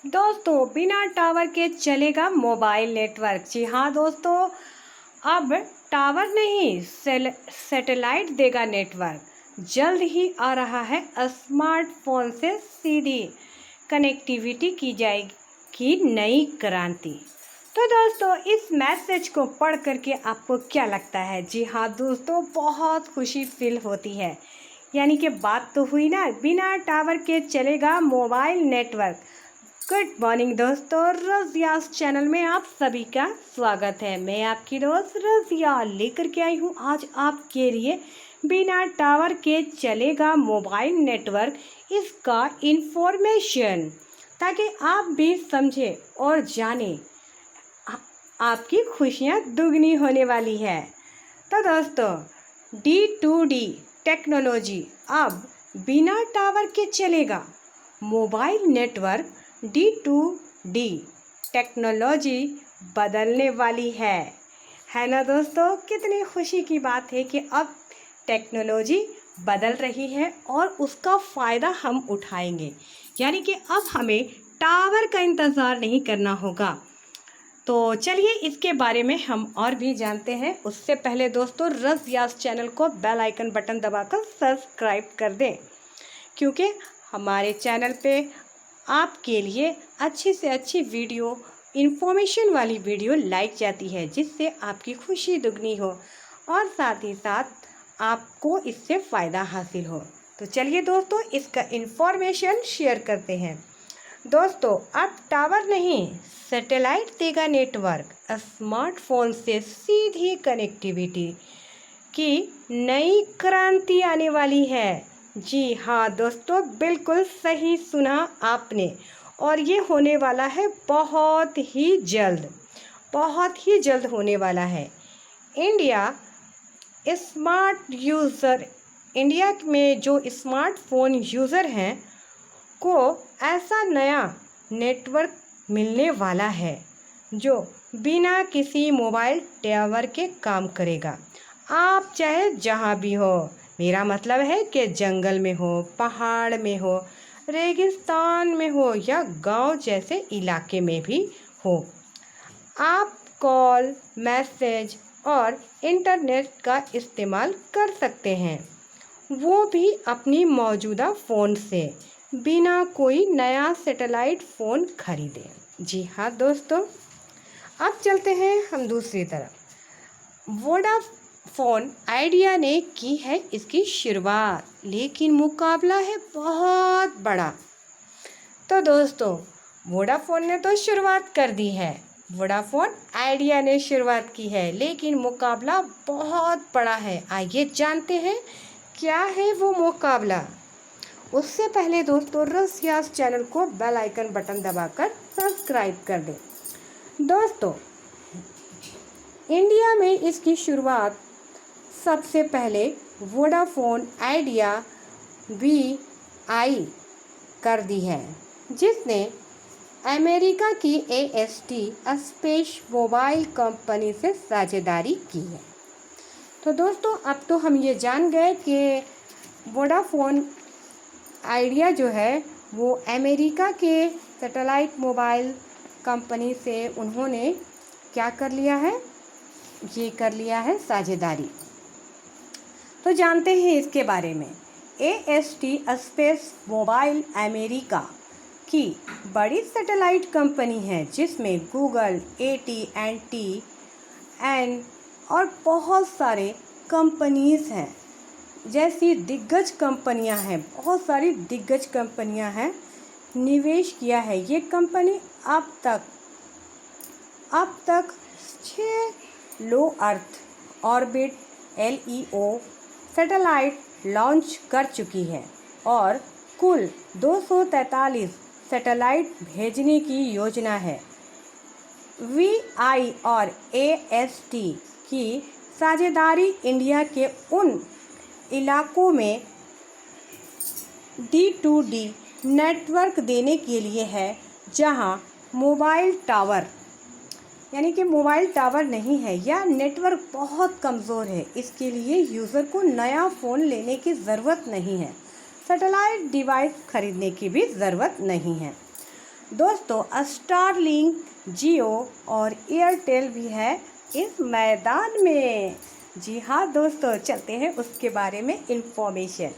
दोस्तों, बिना टावर के चलेगा मोबाइल नेटवर्क। जी हाँ दोस्तों, अब टावर नहीं सैटेलाइट देगा नेटवर्क। जल्द ही आ रहा है, स्मार्टफोन से सीधी कनेक्टिविटी की जाएगी नई क्रांति। तो दोस्तों, इस मैसेज को पढ़ करके आपको क्या लगता है? जी हाँ दोस्तों, बहुत खुशी फील होती है। यानी कि बात तो हुई ना, बिना टावर के चलेगा मोबाइल नेटवर्क। गुड मॉर्निंग दोस्तों, रज़ियास चैनल में आप सभी का स्वागत है। मैं आपकी दोस्त रज़िया लेकर के आई हूँ आज आपके लिए बिना टावर के चलेगा मोबाइल नेटवर्क, इसका इंफॉर्मेशन, ताकि आप भी समझें और जानें। आपकी खुशियाँ दुगनी होने वाली है। तो दोस्तों, D2D टेक्नोलॉजी अब बिना टावर के चलेगा मोबाइल नेटवर्क। D2D टेक्नोलॉजी बदलने वाली है ना दोस्तों? कितनी खुशी की बात है कि अब टेक्नोलॉजी बदल रही है और उसका फ़ायदा हम उठाएंगे। यानी कि अब हमें टावर का इंतज़ार नहीं करना होगा। तो चलिए इसके बारे में हम और भी जानते हैं। उससे पहले दोस्तों, रज़ियास चैनल को बेल आइकन बटन दबाकर सब्सक्राइब कर दें, क्योंकि हमारे चैनल पे आपके लिए अच्छी से अच्छी वीडियो, इन्फॉर्मेशन वाली वीडियो लाइक जाती है, जिससे आपकी खुशी दुगनी हो और साथ ही साथ आपको इससे फ़ायदा हासिल हो। तो चलिए दोस्तों, इसका इन्फॉर्मेशन शेयर करते हैं। दोस्तों, अब टावर नहीं सैटेलाइट देगा नेटवर्क। स्मार्टफोन से सीधी कनेक्टिविटी की नई क्रांति आने वाली है। जी हाँ दोस्तों, बिल्कुल सही सुना आपने, और ये होने वाला है बहुत ही जल्द, बहुत ही जल्द होने वाला है। इंडिया में जो स्मार्टफोन यूज़र हैं को ऐसा नया नेटवर्क मिलने वाला है जो बिना किसी मोबाइल टावर के काम करेगा। आप चाहे जहाँ भी हो, मेरा मतलब है कि जंगल में हो, पहाड़ में हो, रेगिस्तान में हो या गांव जैसे इलाके में भी हो, आप कॉल, मैसेज और इंटरनेट का इस्तेमाल कर सकते हैं, वो भी अपनी मौजूदा फ़ोन से, बिना कोई नया सैटेलाइट फ़ोन खरीदे। जी हाँ दोस्तों, अब चलते हैं हम दूसरी तरफ। वोडाफोन आइडिया ने की है इसकी शुरुआत, लेकिन मुकाबला है बहुत बड़ा। तो दोस्तों, वोडाफोन ने तो शुरुआत कर दी है, वोडाफोन आइडिया ने शुरुआत की है, लेकिन मुकाबला बहुत बड़ा है। आइए जानते हैं क्या है वो मुकाबला। उससे पहले दोस्तों, रज़ियास चैनल को बेल आइकन बटन दबाकर सब्सक्राइब कर दें। दोस्तों, इंडिया में इसकी शुरुआत सबसे पहले वोडाफोन आइडिया VI कर दी है, जिसने अमेरिका की AST स्पेस मोबाइल कंपनी से साझेदारी की है। तो दोस्तों, अब तो हम ये जान गए कि वोडाफोन आइडिया जो है वो अमेरिका के सैटेलाइट मोबाइल कंपनी से उन्होंने क्या कर लिया है, ये कर लिया है साझेदारी। तो जानते हैं इसके बारे में। AST स्पेस मोबाइल अमेरिका की बड़ी सैटेलाइट कंपनी है, जिसमें गूगल, AT&T और बहुत सारे कंपनीज़ हैं, जैसी दिग्गज कंपनियां हैं, बहुत सारी दिग्गज कंपनियां हैं, निवेश किया है। ये कंपनी अब तक 6 low earth orbit LEO satellite launch कर चुकी है और कुल 243 सैटेलाइट भेजने की योजना है। VI और AST की साझेदारी इंडिया के उन इलाकों में D2D नेटवर्क देने के लिए है जहां मोबाइल टावर, यानी कि मोबाइल टावर नहीं है या नेटवर्क बहुत कमज़ोर है। इसके लिए यूज़र को नया फ़ोन लेने की ज़रूरत नहीं है, सैटेलाइट डिवाइस खरीदने की भी ज़रूरत नहीं है। दोस्तों स्टारलिंक, जियो और एयरटेल भी है इस मैदान में। जी हाँ दोस्तों, चलते हैं उसके बारे में इंफॉर्मेशन।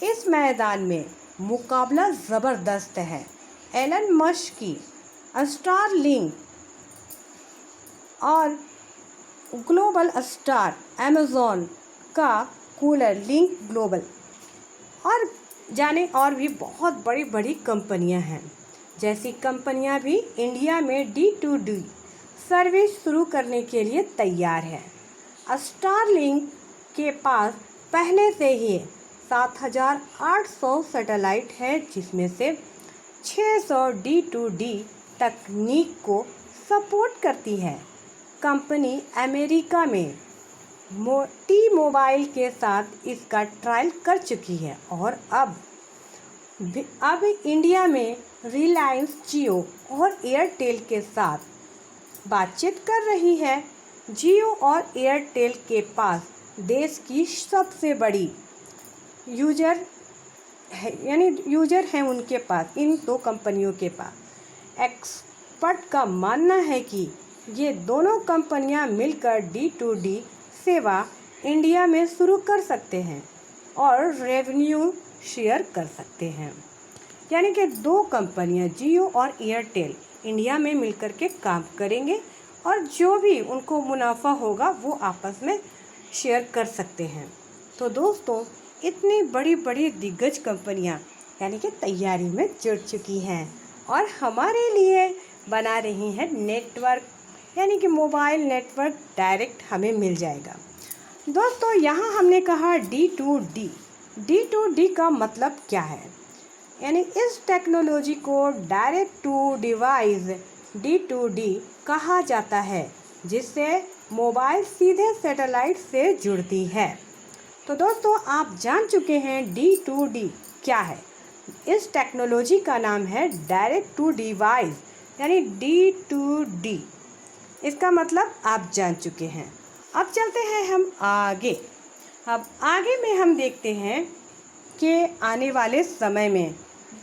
इस मैदान में मुकाबला ज़बरदस्त है। एलन मस्क की स्टारलिंक और ग्लोबल स्टार अमेज़ॉन का कूलर लिंक ग्लोबल और जाने और भी बहुत बड़ी बड़ी कंपनियां हैं। जैसी कंपनियां भी इंडिया में D2D सर्विस शुरू करने के लिए तैयार है। स्टारलिंक के पास पहले से ही 7,800 सैटेलाइट है, जिसमें से 600 D2D तकनीक को सपोर्ट करती है। कंपनी अमेरिका में T-Mobile के साथ इसका ट्रायल कर चुकी है और अब इंडिया में रिलायंस, जियो और एयरटेल के साथ बातचीत कर रही है। जियो और एयरटेल के पास देश की सबसे बड़ी यूजर है उनके पास, इन दो कंपनियों के पास। एक्सपर्ट का मानना है कि ये दोनों कंपनियां मिलकर D2D सेवा इंडिया में शुरू कर सकते हैं और रेवेन्यू शेयर कर सकते हैं। यानी कि दो कंपनियां जियो और एयरटेल इंडिया में मिलकर के काम करेंगे और जो भी उनको मुनाफा होगा वो आपस में शेयर कर सकते हैं। तो दोस्तों, इतनी बड़ी बड़ी दिग्गज कंपनियां यानी कि तैयारी में जुट चुकी हैं और हमारे लिए बना रही हैं नेटवर्क, यानी कि मोबाइल नेटवर्क डायरेक्ट हमें मिल जाएगा। दोस्तों, यहाँ हमने कहा D2D। D2D का मतलब क्या है? यानी इस टेक्नोलॉजी को डायरेक्ट टू डिवाइस D2D कहा जाता है, जिससे मोबाइल सीधे सैटेलाइट से जुड़ती है। तो दोस्तों, आप जान चुके हैं D2D क्या है। इस टेक्नोलॉजी का नाम है डायरेक्ट टू डिवाइस, यानी D2D। इसका मतलब आप जान चुके हैं। अब चलते हैं हम आगे। अब आगे में हम देखते हैं कि आने वाले समय में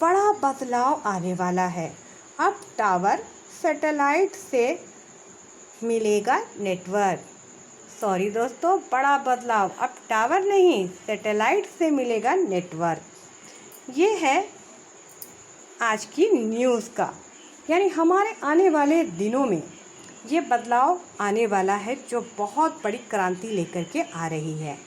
बड़ा बदलाव आने वाला है। अब टावर सैटेलाइट से मिलेगा नेटवर्क। सॉरी दोस्तों, बड़ा बदलाव, अब टावर नहीं सैटेलाइट से मिलेगा नेटवर्क। ये है आज की न्यूज़ का, यानी हमारे आने वाले दिनों में ये बदलाव आने वाला है, जो बहुत बड़ी क्रांति लेकर के आ रही है।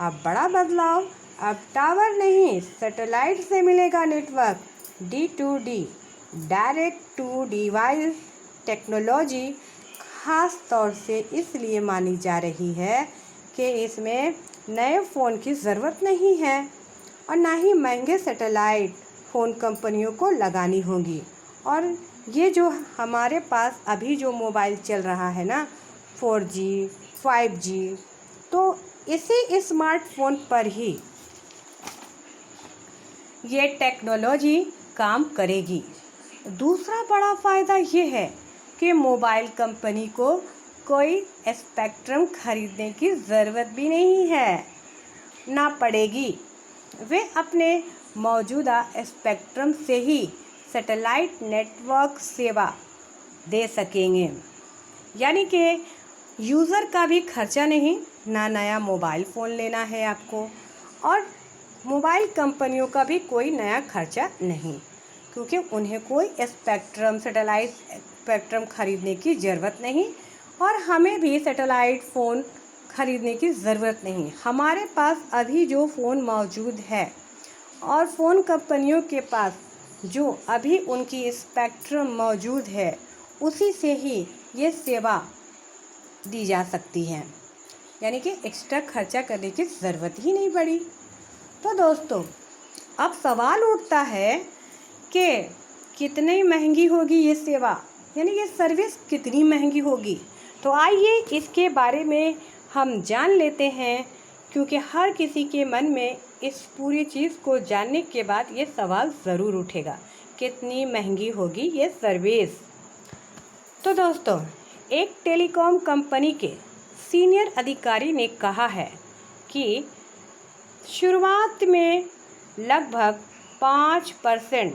अब बड़ा बदलाव, अब टावर नहीं सैटेलाइट से मिलेगा network. D2D direct to device technology ख़ास तौर से इसलिए मानी जा रही है कि इसमें नए फ़ोन की ज़रूरत नहीं है और ना ही महंगे सैटेलाइट फ़ोन कंपनियों को लगानी होगी। और ये जो हमारे पास अभी जो मोबाइल चल रहा है ना, 4G 5G, तो इसी स्मार्टफोन पर ही ये टेक्नोलॉजी काम करेगी। दूसरा बड़ा फ़ायदा ये है कि मोबाइल कंपनी को कोई स्पेक्ट्रम खरीदने की ज़रूरत भी नहीं है, ना पड़ेगी। वे अपने मौजूदा स्पेक्ट्रम से ही सैटेलाइट नेटवर्क सेवा दे सकेंगे। यानी कि यूज़र का भी खर्चा नहीं, ना नया मोबाइल फ़ोन लेना है आपको, और मोबाइल कंपनियों का भी कोई नया खर्चा नहीं, क्योंकि उन्हें कोई सैटेलाइट स्पेक्ट्रम खरीदने की ज़रूरत नहीं और हमें भी सैटेलाइट फ़ोन खरीदने की ज़रूरत नहीं। हमारे पास अभी जो फ़ोन मौजूद है और फ़ोन कंपनियों के पास जो अभी उनकी स्पेक्ट्रम मौजूद है, उसी से ही ये सेवा दी जा सकती है, यानी कि एक्स्ट्रा खर्चा करने की ज़रूरत ही नहीं पड़ी। तो दोस्तों, अब सवाल उठता है कि कितनी महंगी होगी ये सेवा, यानी ये सर्विस कितनी महंगी होगी। तो आइए इसके बारे में हम जान लेते हैं, क्योंकि हर किसी के मन में इस पूरी चीज़ को जानने के बाद ये सवाल ज़रूर उठेगा, कितनी महंगी होगी ये सर्विस। तो दोस्तों, एक टेलीकॉम कंपनी के सीनियर अधिकारी ने कहा है कि शुरुआत में लगभग 5%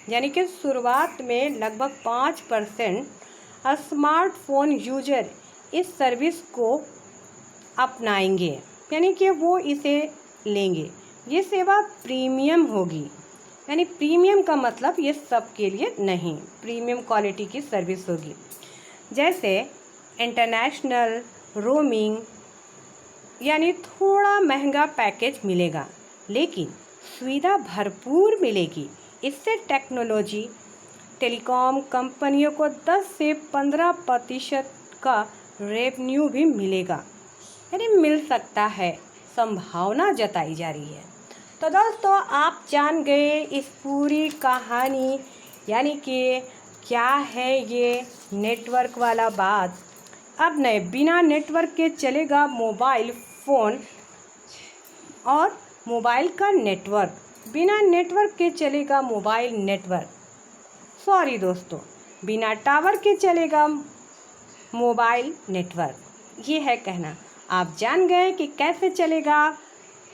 यानी कि शुरुआत में लगभग 5% स्मार्टफोन यूजर इस सर्विस को अपनाएंगे, यानी कि वो इसे लेंगे। ये सेवा प्रीमियम होगी, यानी प्रीमियम का मतलब ये सब के लिए नहीं, प्रीमियम क्वालिटी की सर्विस होगी। जैसे इंटरनेशनल रोमिंग, यानी थोड़ा महंगा पैकेज मिलेगा लेकिन सुविधा भरपूर मिलेगी। इससे टेलीकॉम कंपनियों को 10 से 15% का रेवेन्यू भी मिलेगा, यानी मिल सकता है, संभावना जताई जा रही है। तो दोस्तों, आप जान गए इस पूरी कहानी, यानी कि क्या है ये नेटवर्क वाला बात। अब नहीं, बिना नेटवर्क के चलेगा मोबाइल फ़ोन और मोबाइल का नेटवर्क, बिना नेटवर्क के चलेगा मोबाइल नेटवर्क। सॉरी दोस्तों, बिना टावर के चलेगा मोबाइल नेटवर्क। ये है कहना। आप जान गए कि कैसे चलेगा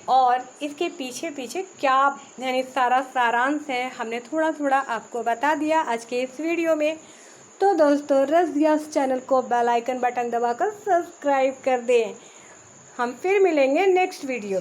और इसके पीछे पीछे क्या, यानी सारा सारांश है, हमने थोड़ा थोड़ा आपको बता दिया आज के इस वीडियो में। तो दोस्तों, रज़ियाज़ चैनल को बेल आइकन बटन दबाकर सब्सक्राइब कर दें। हम फिर मिलेंगे नेक्स्ट वीडियो।